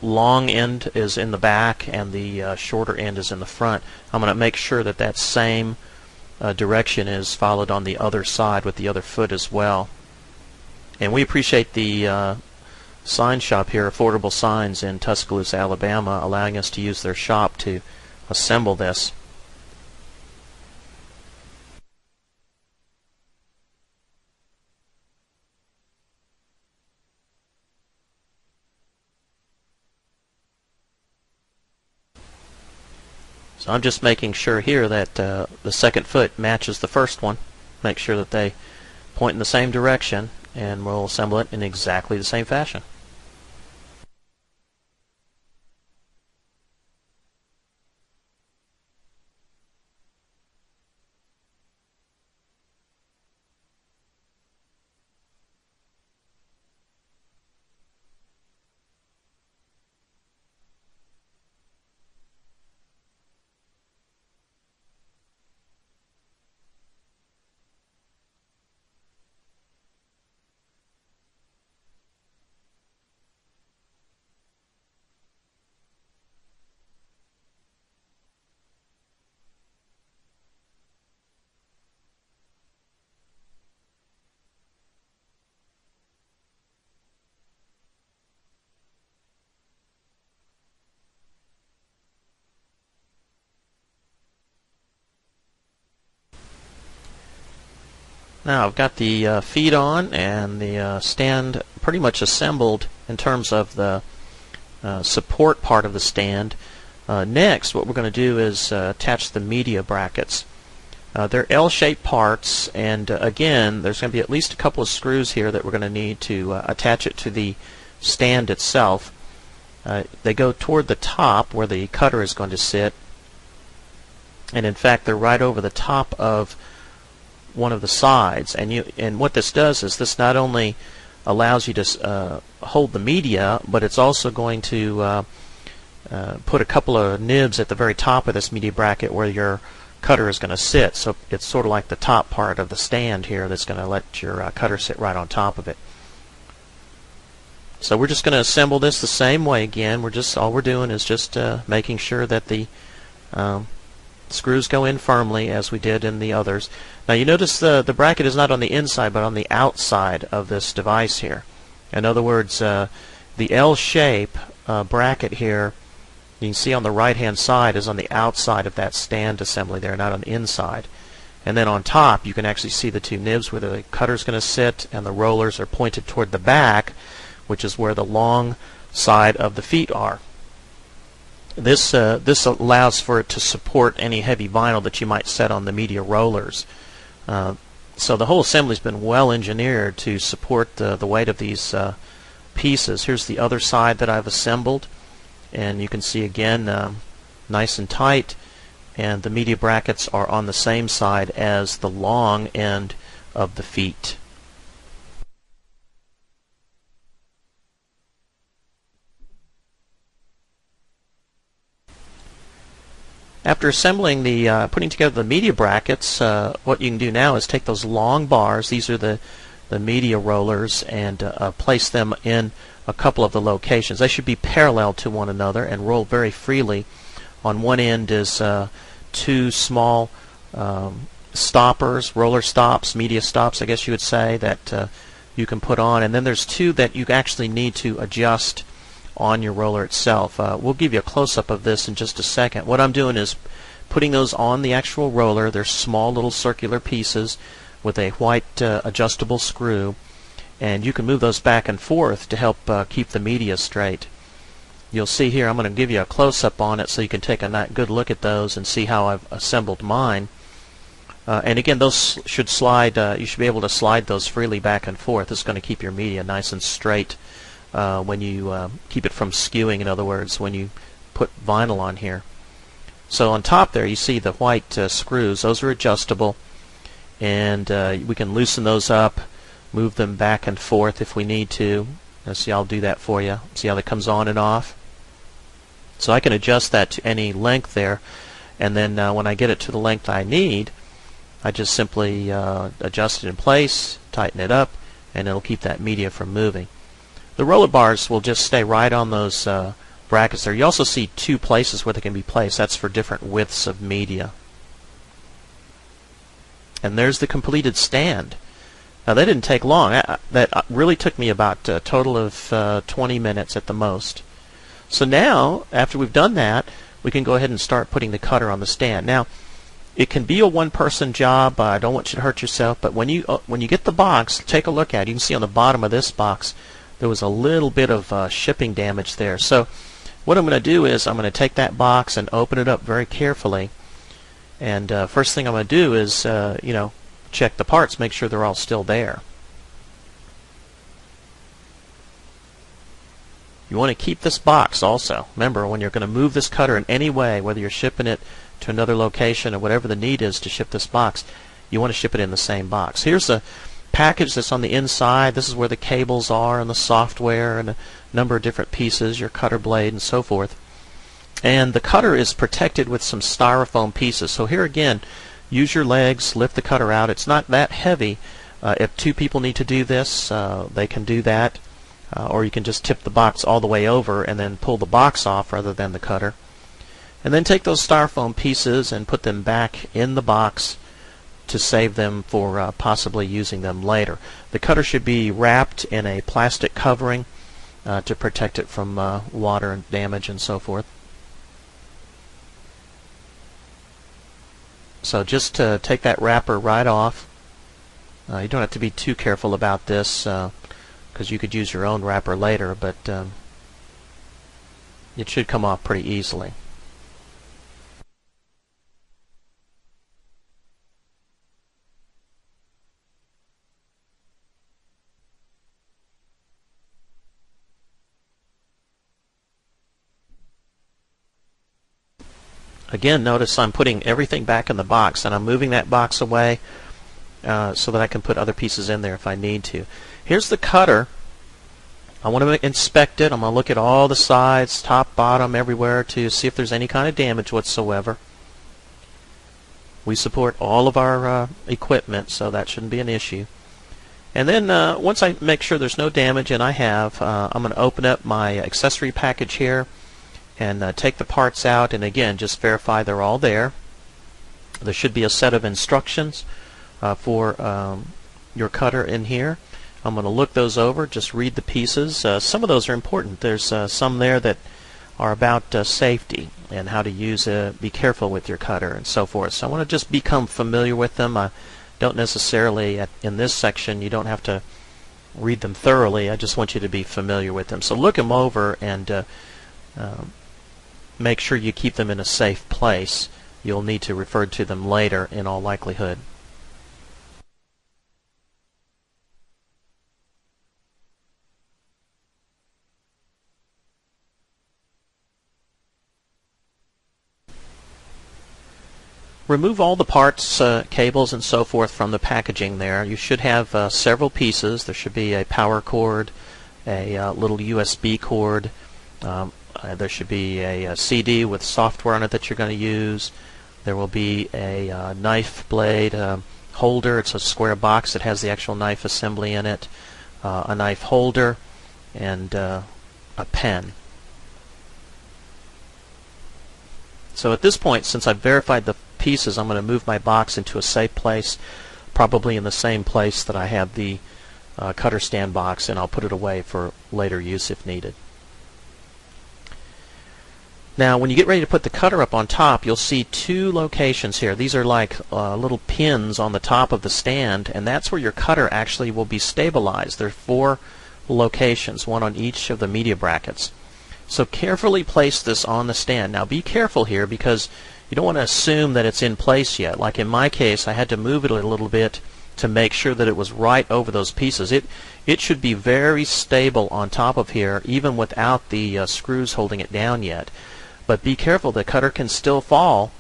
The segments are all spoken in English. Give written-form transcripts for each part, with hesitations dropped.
long end is in the back and the shorter end is in the front. I'm going to make sure that that same direction is followed on the other side with the other foot as well. And we appreciate the sign shop here, Affordable Signs in Tuscaloosa, Alabama, allowing us to use their shop to assemble this. So I'm just making sure here that the second foot matches the first one. Make sure that they point in the same direction, and we'll assemble it in exactly the same fashion. Now I've got the feet on and the stand pretty much assembled in terms of the support part of the stand. Next, what we're going to do is attach the media brackets. They're L-shaped parts, and again, there's going to be at least a couple of screws here that we're going to need to attach it to the stand itself. They go toward the top where the cutter is going to sit, and in fact they're right over the top of one of the sides. And what this does is this not only allows you to hold the media, but it's also going to put a couple of nibs at the very top of this media bracket where your cutter is going to sit. So it's sort of like the top part of the stand here that's going to let your cutter sit right on top of it. So we're just going to assemble this the same way again. All we're doing is just making sure that the screws go in firmly as we did in the others. Now you notice the bracket is not on the inside but on the outside of this device here. In other words, the L shape bracket here, you can see on the right hand side, is on the outside of that stand assembly there, not on the inside. And then on top you can actually see the two nibs where the cutter's going to sit, and the rollers are pointed toward the back, which is where the long side of the feet are. This allows for it to support any heavy vinyl that you might set on the media rollers. So the whole assembly's been well engineered to support the weight of these pieces. Here's the other side that I've assembled, and you can see again nice and tight, and the media brackets are on the same side as the long end of the feet. After assembling putting together the media brackets, what you can do now is take those long bars, these are the media rollers, and place them in a couple of the locations. They should be parallel to one another and roll very freely. On one end is two small stoppers, roller stops, media stops I guess you would say, that you can put on, and then there's two that you actually need to adjust on your roller itself. We'll give you a close-up of this in just a second. What I'm doing is putting those on the actual roller. They're small little circular pieces with a white adjustable screw, and you can move those back and forth to help keep the media straight. You'll see here, I'm going to give you a close-up on it so you can take a good look at those and see how I've assembled mine. And again, those should slide, you should be able to slide those freely back and forth. It's going to keep your media nice and straight when you keep it from skewing, in other words, when you put vinyl on here. So on top there you see the white screws. Those are adjustable, and we can loosen those up, move them back and forth if we need to. See, I'll do that for you. See how that comes on and off? So I can adjust that to any length there, and then when I get it to the length I need, I just simply adjust it in place, tighten it up, and it'll keep that media from moving. The roller bars will just stay right on those brackets there. You also see two places where they can be placed. That's for different widths of media. And there's the completed stand. Now that didn't take long. That really took me about a total of 20 minutes at the most. So now, after we've done that, we can go ahead and start putting the cutter on the stand. Now, it can be a one-person job. I don't want you to hurt yourself, but when you get the box, take a look at it. You can see on the bottom of this box there was a little bit of shipping damage there. So what I'm going to do is I'm going to take that box and open it up very carefully. And first thing I'm going to do is check the parts, make sure they're all still there. You want to keep this box also. Remember, when you're going to move this cutter in any way, whether you're shipping it to another location or whatever the need is to ship this box, you want to ship it in the same box. Here's a package that's on the inside. This is where the cables are and the software and a number of different pieces, your cutter blade and so forth. And the cutter is protected with some styrofoam pieces. So here again, use your legs, lift the cutter out. It's not that heavy. If two people need to do this, they can do that. Or you can just tip the box all the way over and then pull the box off rather than the cutter. And then take those styrofoam pieces and put them back in the box to save them for possibly using them later. The cutter should be wrapped in a plastic covering to protect it from water and damage and so forth. So just take that wrapper right off. You don't have to be too careful about this because you could use your own wrapper later, but it should come off pretty easily. Again, notice I'm putting everything back in the box, and I'm moving that box away so that I can put other pieces in there if I need to. Here's the cutter. I want to inspect it. I'm going to look at all the sides, top, bottom, everywhere to see if there's any kind of damage whatsoever. We support all of our equipment, so that shouldn't be an issue. And then once I make sure there's no damage, and I have, I'm going to open up my accessory package here and take the parts out, and again just verify they're all there. There should be a set of instructions for your cutter in here. I'm going to look those over, just read the pieces. Some of those are important. There's some there that are about safety and how to use it, be careful with your cutter and so forth. So I want to just become familiar with them. I don't necessarily, in this section, you don't have to read them thoroughly. I just want you to be familiar with them. So look them over and make sure you keep them in a safe place. You'll need to refer to them later in all likelihood. Remove all the parts, cables and so forth from the packaging there. You should have several pieces. There should be a power cord, a little USB cord. There should be a CD with software on it that you're going to use. There will be a knife blade holder. It's a square box that has the actual knife assembly in it, a knife holder, and a pen. So at this point, since I've verified the pieces, I'm going to move my box into a safe place, probably in the same place that I have the cutter stand box, and I'll put it away for later use if needed. Now when you get ready to put the cutter up on top, you'll see two locations here. These are like little pins on the top of the stand, and that's where your cutter actually will be stabilized. There are 4 locations, one on each of the media brackets. So carefully place this on the stand. Now be careful here because you don't want to assume that it's in place yet. Like in my case, I had to move it a little bit to make sure that it was right over those pieces. It should be very stable on top of here even without the screws holding it down yet. But be careful, the cutter can still fall,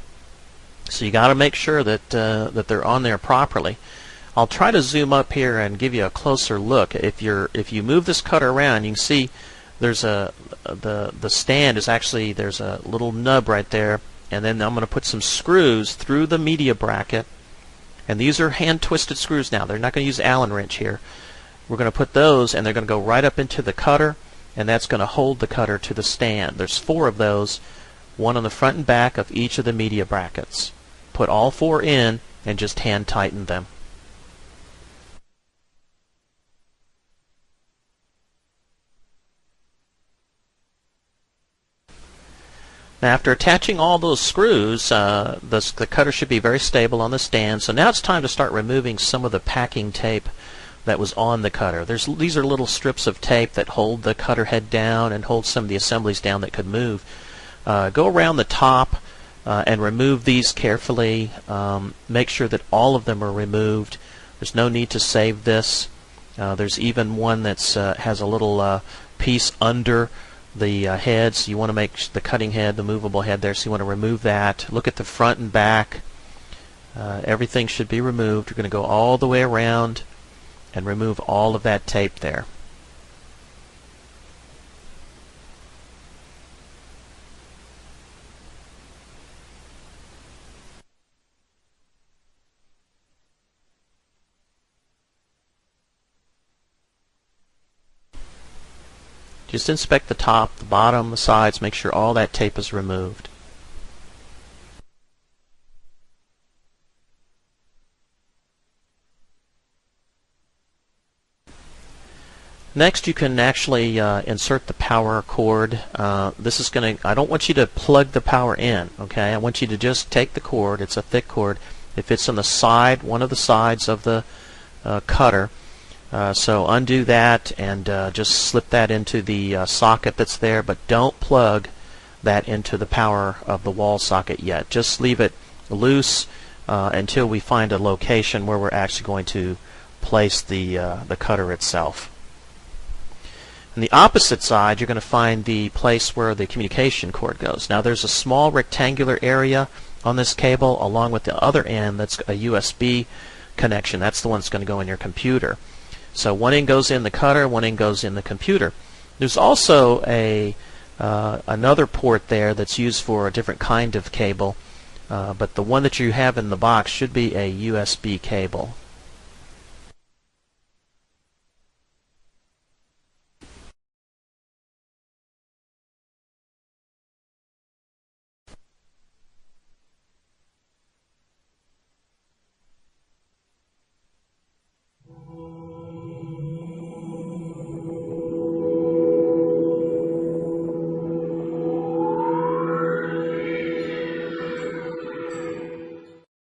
so you got to make sure that that they're on there properly. I'll try to zoom up here and give you a closer look. If you move this cutter around, you can see there's the stand is actually, there's a little nub right there, and then I'm going to put some screws through the media bracket, and these are hand twisted screws now. They're not going to use Allen wrench here. We're going to put those, and they're going to go right up into the cutter, and that's going to hold the cutter to the stand. There's 4 of those, one on the front and back of each of the media brackets. Put all 4 in and just hand tighten them. Now, after attaching all those screws, the cutter should be very stable on the stand. So now it's time to start removing some of the packing tape that was on the cutter. These are little strips of tape that hold the cutter head down and hold some of the assemblies down that could move. Go around the top and remove these carefully. Make sure that all of them are removed. There's no need to save this. There's even one that has a little piece under the heads. You want to make the cutting head, the movable head there, so you want to remove that. Look at the front and back. Everything should be removed. You're going to go all the way around and remove all of that tape there. Just inspect the top, the bottom, the sides, make sure all that tape is removed. Next, you can actually insert the power cord. This is going to, I don't want you to plug the power in, okay? I want you to just take the cord. It's a thick cord. It fits on the side, one of the sides of the cutter. So undo that and just slip that into the socket that's there, but don't plug that into the power of the wall socket yet. Just leave it loose until we find a location where we're actually going to place the cutter itself. On the opposite side, you're going to find the place where the communication cord goes. Now there's a small rectangular area on this cable along with the other end that's a USB connection. That's the one that's going to go in your computer. So one end goes in the cutter, one end goes in the computer. There's also another port there that's used for a different kind of cable, but the one that you have in the box should be a USB cable.